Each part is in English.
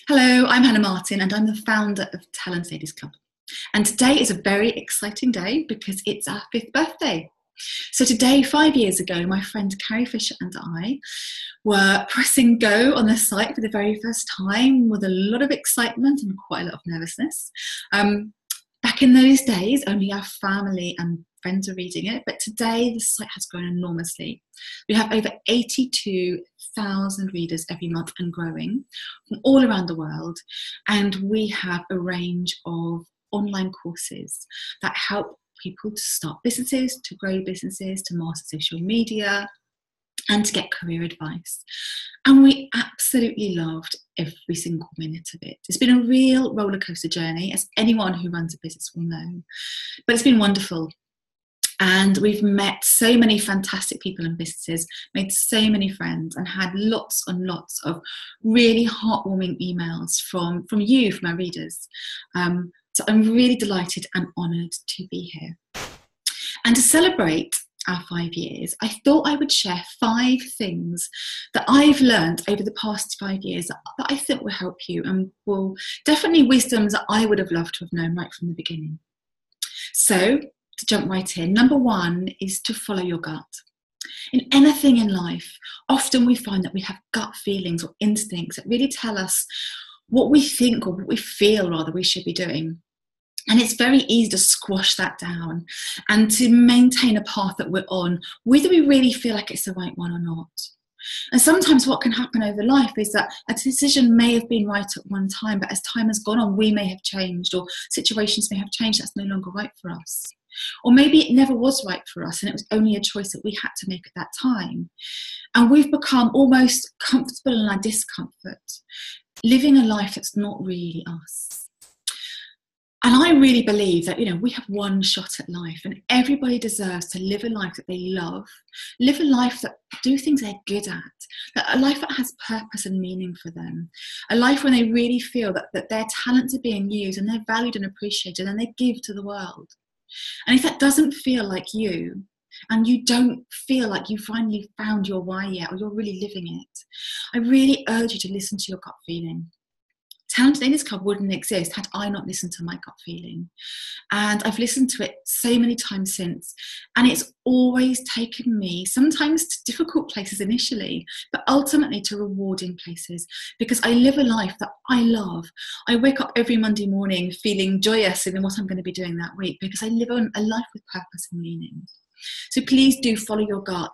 Hello, I'm Hannah Martin and I'm the founder of Talent Ladies Club. And today is a very exciting day because it's our 5th birthday. So today, 5 years ago, my friend Carrie Fisher and I were pressing go on the site for the very first time with a lot of excitement and quite a lot of nervousness. Back in those days, only our family and friends are reading it, but today the site has grown enormously. We have over 82,000 readers every month and growing from all around the world, and we have a range of online courses that help people to start businesses, to grow businesses, to master social media, and to get career advice. And we absolutely loved every single minute of it. It's been a real roller coaster journey, as anyone who runs a business will know. But it's been wonderful. And we've met so many fantastic people and businesses, made so many friends, and had lots and lots of really heartwarming emails from you, from our readers. So I'm really delighted and honoured to be here. And to celebrate our 5 years, I thought I would share 5 things that I've learned over the past 5 years that I think will help you, and will definitely wisdoms that I would have loved to have known right from the beginning. So to jump right in, number 1 is to follow your gut. In anything in life, often we find that we have gut feelings or instincts that really tell us what we think, or what we feel rather, we should be doing. And it's very easy to squash that down and to maintain a path that we're on, whether we really feel like it's the right one or not. And sometimes what can happen over life is that a decision may have been right at one time, but as time has gone on, we may have changed, or situations may have changed that's no longer right for us. Or maybe it never was right for us and it was only a choice that we had to make at that time. And we've become almost comfortable in our discomfort, living a life that's not really us. And I really believe that, we have one shot at life, and everybody deserves to live a life that they love, live a life that do things they're good at, a life that has purpose and meaning for them, a life when they really feel that their talents are being used and they're valued and appreciated and they give to the world. And if that doesn't feel like you, and you don't feel like you finally found your why yet, or you're really living it, I really urge you to listen to your gut feeling. Talent Ladies Club wouldn't exist had I not listened to my gut feeling. And I've listened to it so many times since, and it's always taken me sometimes to difficult places initially, but ultimately to rewarding places, because I live a life that I love. I wake up every Monday morning feeling joyous in what I'm going to be doing that week, because I live a life with purpose and meaning. So please do follow your gut,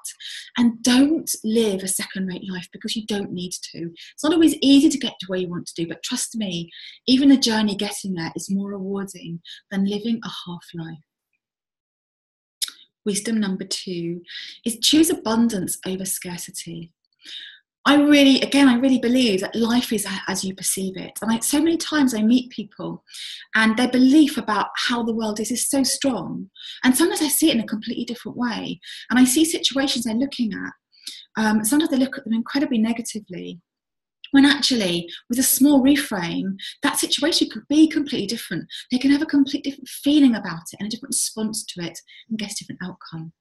and don't live a second-rate life because you don't need to. It's not always easy to get to where you want to do, but trust me, even the journey getting there is more rewarding than living a half life. Wisdom number 2 is choose abundance over scarcity. I really believe that life is as you perceive it. And so many times I meet people and their belief about how the world is so strong. And sometimes I see it in a completely different way. And I see situations they're looking at. Sometimes they look at them incredibly negatively, when actually, with a small reframe, that situation could be completely different. They can have a completely different feeling about it and a different response to it and get a different outcome.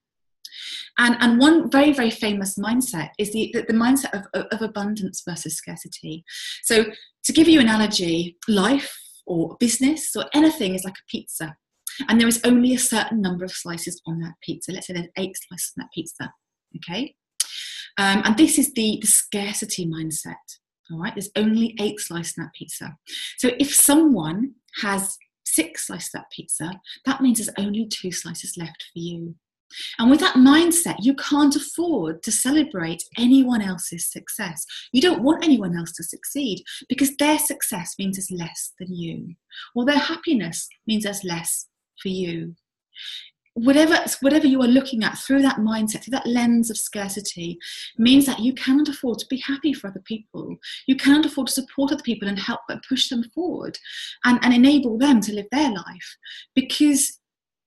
And one very, very famous mindset is the mindset of abundance versus scarcity. So to give you an analogy, life or business or anything is like a pizza. And there is only a certain number of slices on that pizza. Let's say there's 8 slices on that pizza, okay? And this is the scarcity mindset, all right? There's only 8 slices on that pizza. So if someone has 6 slices of that pizza, that means there's only 2 slices left for you. And with that mindset, you can't afford to celebrate anyone else's success. You don't want anyone else to succeed, because their success means there's less than you, or their happiness means there's less for you. Whatever you are looking at through that mindset, through that lens of scarcity, means that you cannot afford to be happy for other people. You cannot afford to support other people and help and push them forward and enable them to live their life, because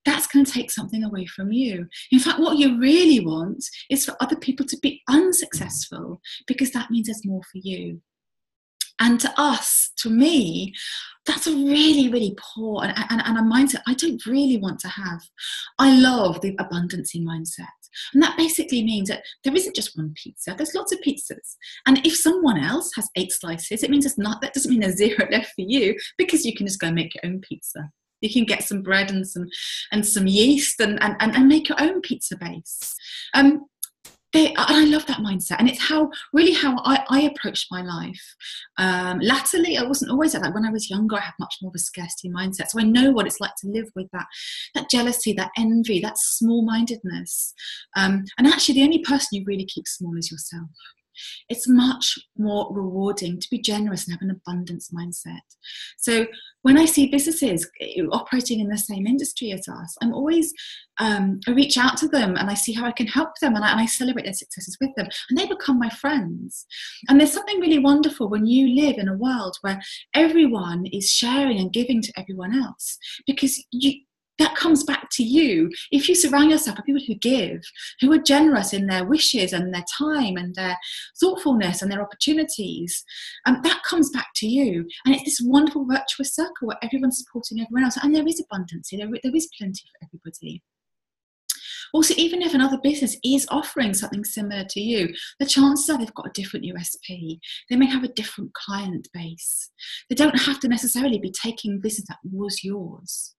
that's going to take something away from you. In fact, what you really want is for other people to be unsuccessful, because that means there's more for you. And to us, to me, that's a really, really poor and a mindset I don't really want to have. I love the abundancy mindset. And that basically means that there isn't just one pizza, there's lots of pizzas. And if someone else has 8 slices, it means that doesn't mean there's 0 left for you, because you can just go and make your own pizza. You can get some bread and some yeast and make your own pizza base. I love that mindset, and it's how I approached my life. Latterly, I wasn't always like that. When I was younger, I had much more of a scarcity mindset, so I know what it's like to live with that jealousy, that envy, that small-mindedness. And actually, the only person you really keep small is yourself. It's much more rewarding to be generous and have an abundance mindset. So when I see businesses operating in the same industry as us, I'm always, I reach out to them and I see how I can help them, and I celebrate their successes with them, and they become my friends. And there's something really wonderful when you live in a world where everyone is sharing and giving to everyone else, because that comes back to you. If you surround yourself with people who give, who are generous in their wishes and their time and their thoughtfulness and their opportunities, that comes back to you. And it's this wonderful virtuous circle where everyone's supporting everyone else. And there is abundance, there is plenty for everybody. Also, even if another business is offering something similar to you, the chances are they've got a different USP. They may have a different client base. They don't have to necessarily be taking business that was yours.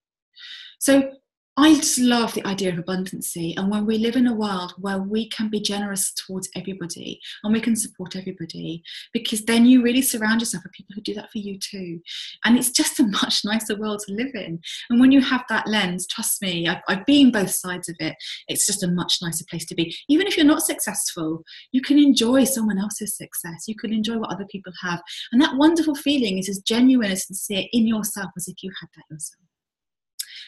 So I just love the idea of abundancy, and when we live in a world where we can be generous towards everybody and we can support everybody, because then you really surround yourself with people who do that for you too. And it's just a much nicer world to live in. And when you have that lens, trust me, I've been both sides of it. It's just a much nicer place to be. Even if you're not successful, you can enjoy someone else's success. You can enjoy what other people have. And that wonderful feeling is as genuine and sincere in yourself as if you had that yourself.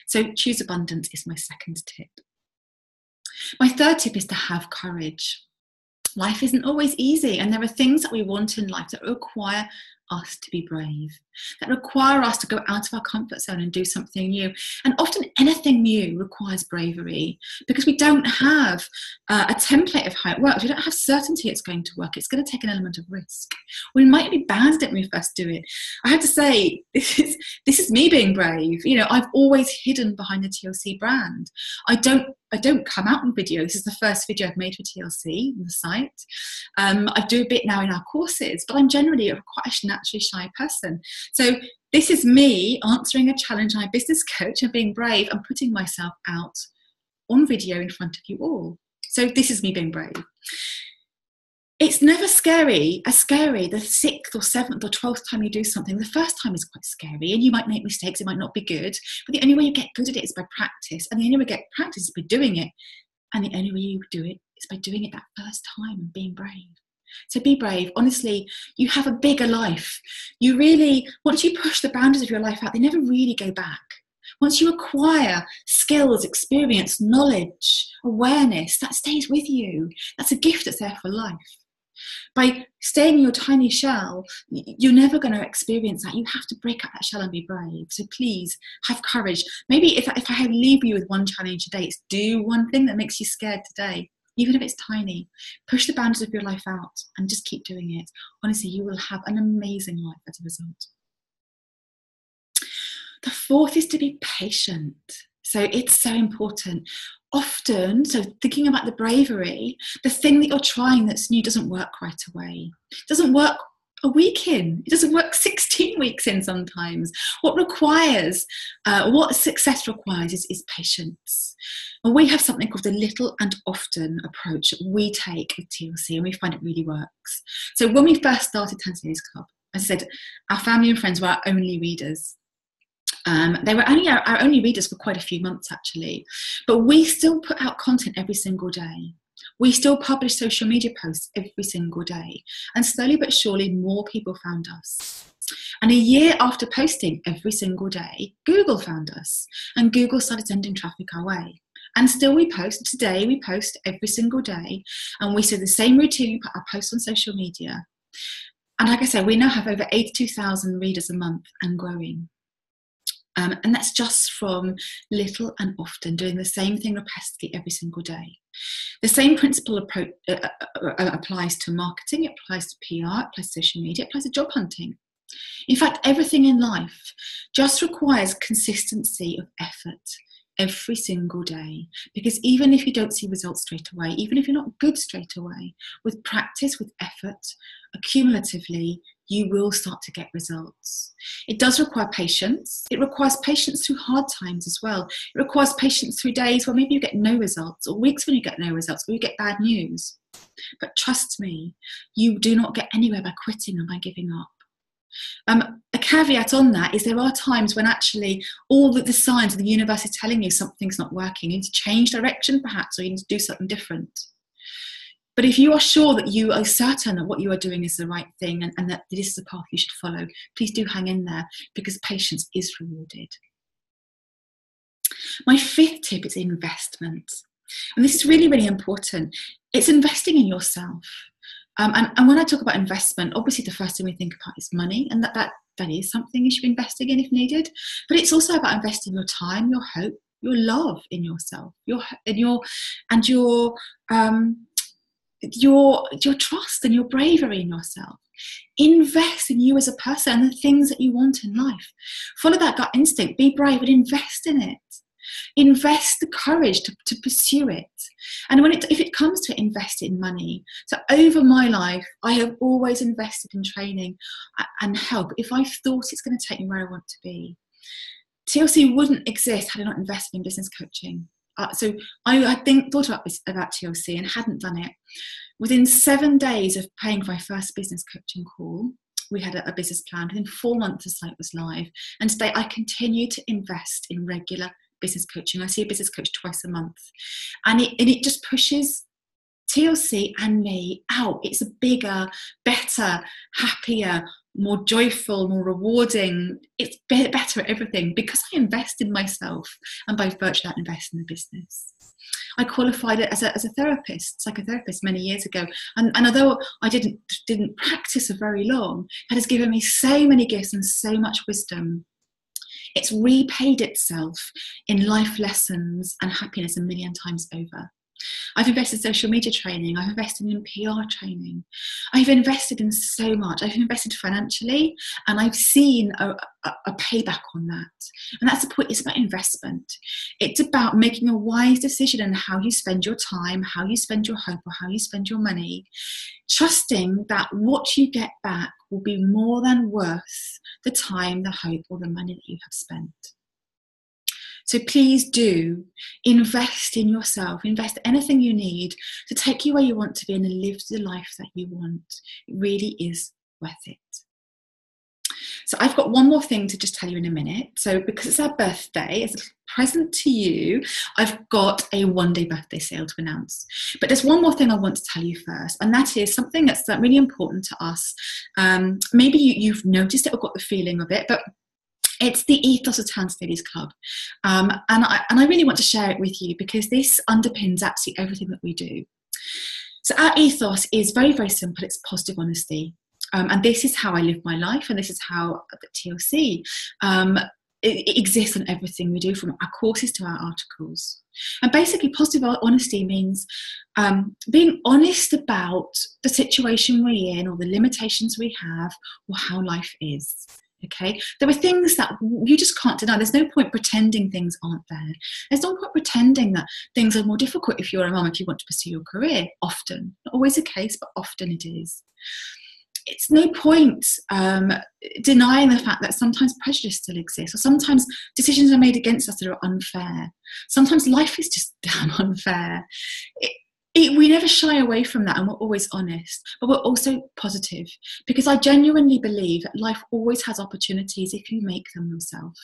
So choose abundance is my second tip. My third tip is to have courage. Life isn't always easy, and there are things that we want in life that require us to be brave, that require us to go out of our comfort zone and do something new. And often anything new requires bravery, because we don't have a template of how it works. We don't have certainty it's going to work. It's going to take an element of risk. We might be bad at it when we first do it. I have to say, this is me being brave. You know, I've always hidden behind the TLC brand. I don't come out on video. This is the first video I've made for TLC on the site. I do a bit now in our courses, but I'm generally quite a naturally shy person. So this is me answering a challenge. I'm a business coach and being brave and putting myself out on video in front of you all. So this is me being brave. It's never scary the 6th or 7th or 12th time you do something. The first time is quite scary, and you might make mistakes, it might not be good, but the only way you get good at it is by practice, and the only way you get practice is by doing it, and the only way you do it is by doing it that first time and being brave. So be brave. Honestly, you have a bigger life. You really, once you push the boundaries of your life out, they never really go back. Once you acquire skills, experience, knowledge, awareness, that stays with you. That's a gift that's there for life. By staying in your tiny shell, you're never going to experience that. You have to break out that shell and be brave. So please have courage. Maybe if I leave you with one challenge today, it's do one thing that makes you scared today. Even if it's tiny, push the boundaries of your life out and just keep doing it. Honestly, you will have an amazing life as a result. The fourth is to be patient. So it's so important. Often, so thinking about the bravery, the thing that you're trying that's new doesn't work right away. It doesn't work a week in. It doesn't work 16 weeks in sometimes. What success requires is patience. And we have something called the little and often approach that we take at TLC, and we find it really works. So when we first started 10 Days Club, as I said, our family and friends were our only readers. They were only our only readers for quite a few months, actually. But we still put out content every single day. We still publish social media posts every single day. And slowly but surely, more people found us. And a year after posting every single day, Google found us. And Google started sending traffic our way. And still we post. Today we post every single day. And we see the same routine. We put our posts on social media. And like I said, we now have over 82,000 readers a month and growing. And that's just from little and often, doing the same thing repetitively every single day. The same principle applies to marketing, it applies to PR, it applies to social media, it applies to job hunting. In fact, everything in life just requires consistency of effort. every single day. Because even if you don't see results straight away, even if you're not good straight away, with practice, with effort, accumulatively, you will start to get results. It does require patience. It requires patience through hard times as well. It requires patience through days where maybe you get no results, or weeks when you get no results, or you get bad news. But trust me, you do not get anywhere by quitting and by giving up. A caveat on that is there are times when actually all the signs of the universe is telling you something's not working. You need to change direction perhaps, or you need to do something different. But if you are sure that you are certain that what you are doing is the right thing, and that this is the path you should follow, please do hang in there, because patience is rewarded. My fifth tip is investment. And this is really, really important. It's investing in yourself. And when I talk about investment, obviously the first thing we think about is money, and that is something you should be investing in if needed. But it's also about investing your time, your hope, your love in yourself, your trust and your bravery in yourself. Invest in you as a person and the things that you want in life. Follow that gut instinct. Be brave and invest in it. Invest the courage to pursue it. And if it comes to invest in money, so over my life, I have always invested in training and help if I thought it's going to take me where I want to be. TLC wouldn't exist had I not invested in business coaching. So I had thought about TLC and hadn't done it. Within 7 days of paying for my first business coaching call, we had a business plan. Within 4 months, the site was live. And today I continue to invest in regular business coaching. I see a business coach twice a month. And it just pushes TLC and me out. It's a bigger, better, happier, more joyful, more rewarding. It's better at everything because I invest in myself, and by virtue of that, invest in the business. I qualified as a psychotherapist many years ago, and although I didn't practice for very long, it has given me so many gifts and so much wisdom. It's repaid itself in life lessons and happiness a million times over. I've invested in social media training. I've invested in PR training. I've invested in so much. I've invested financially, and I've seen a payback on that. And that's the point. It's about investment. It's about making a wise decision in how you spend your time, how you spend your hope, or how you spend your money, trusting that what you get back will be more than worth the time, the hope, or the money that you have spent. So please do invest in yourself, invest anything you need to take you where you want to be and live the life that you want. It really is worth it. So I've got one more thing to just tell you in a minute. So because it's our birthday, as a present to you, I've got a one-day birthday sale to announce. But there's one more thing I want to tell you first, and that is something that's really important to us. Maybe you've noticed it or got the feeling of it, but it's the ethos of Talent Ladies Club. And I really want to share it with you because this underpins absolutely everything that we do. So our ethos is very, very simple. It's positive honesty. And this is how I live my life, and this is how the TLC it exists on everything we do, from our courses to our articles. And basically, positive honesty means being honest about the situation we're in, or the limitations we have, or how life is. Okay, there are things that you just can't deny. There's no point pretending things aren't there. There's no point pretending that things are more difficult if you're a mum, if you want to pursue your career. Often, not always the case, but often it is. It's no point denying the fact that sometimes prejudice still exists, or sometimes decisions are made against us that are unfair. Sometimes life is just damn unfair. We never shy away from that, and we're always honest, but we're also positive, because I genuinely believe that life always has opportunities if you make them yourself.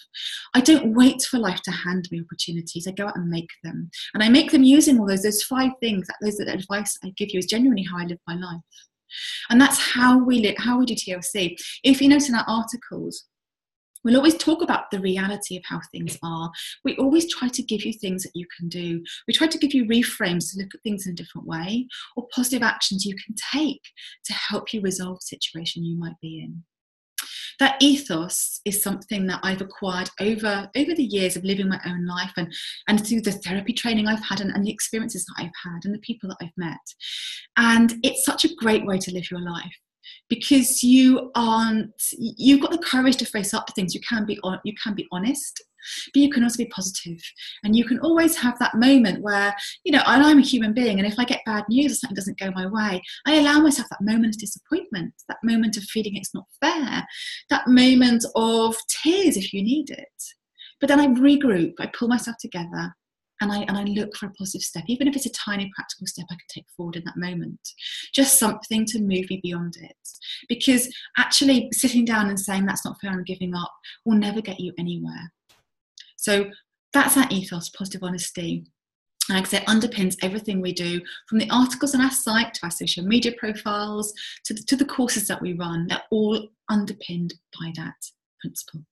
I don't wait for life to hand me opportunities. I go out and make them, and I make them using all those 5 things. That advice I give you is genuinely how I live my life, and that's how we live, how we do TLC. If you notice in our articles, we'll always talk about the reality of how things are. We always try to give you things that you can do. We try to give you reframes to look at things in a different way, or positive actions you can take to help you resolve the situation you might be in. That ethos is something that I've acquired over the years of living my own life, and through the therapy training I've had, and the experiences that I've had, and the people that I've met. And it's such a great way to live your life, because you've got the courage to face up to things. You can be honest, but you can also be positive. And you can always have that moment where, you know, and I'm a human being, and if I get bad news or something doesn't go my way, I allow myself that moment of disappointment, that moment of feeling it's not fair, that moment of tears if you need it. But then I regroup, I pull myself together, and I look for a positive step, even if it's a tiny practical step I can take forward in that moment. Just something to move me beyond it. Because actually sitting down and saying that's not fair, I'm giving up, will never get you anywhere. So that's our ethos, positive honesty. And like I said, underpins everything we do, from the articles on our site to our social media profiles to the courses that we run. They're all underpinned by that principle.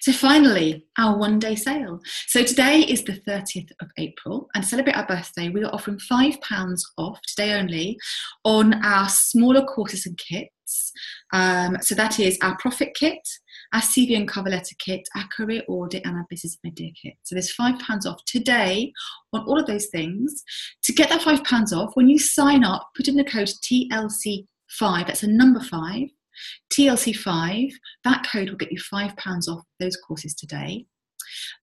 So finally, our one-day sale. So today is the 30th of April, and to celebrate our birthday, we are offering £5 off, today only, on our smaller courses and kits. So that is our Profit Kit, our CV and Cover Letter Kit, our Career Audit, and our Business Idea Kit. So there's £5 off today on all of those things. To get that £5 off, when you sign up, put in the code TLC5, that's a number 5, TLC5, that code will get you £5 off those courses today.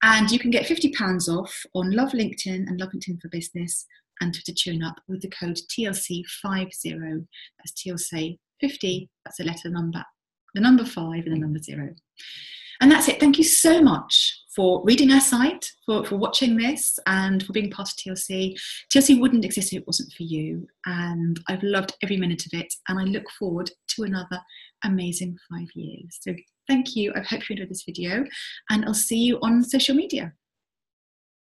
And you can get £50 off on Love LinkedIn and Love LinkedIn for Business and Twitter Tune Up with the code TLC50. That's TLC50, that's a letter number, the number 5 and the number 0. And that's it. Thank you so much for reading our site, for watching this, and for being part of TLC. TLC wouldn't exist if it wasn't for you, and I've loved every minute of it, and I look forward to another amazing 5 years. So thank you. I hope you enjoyed this video, and I'll see you on social media.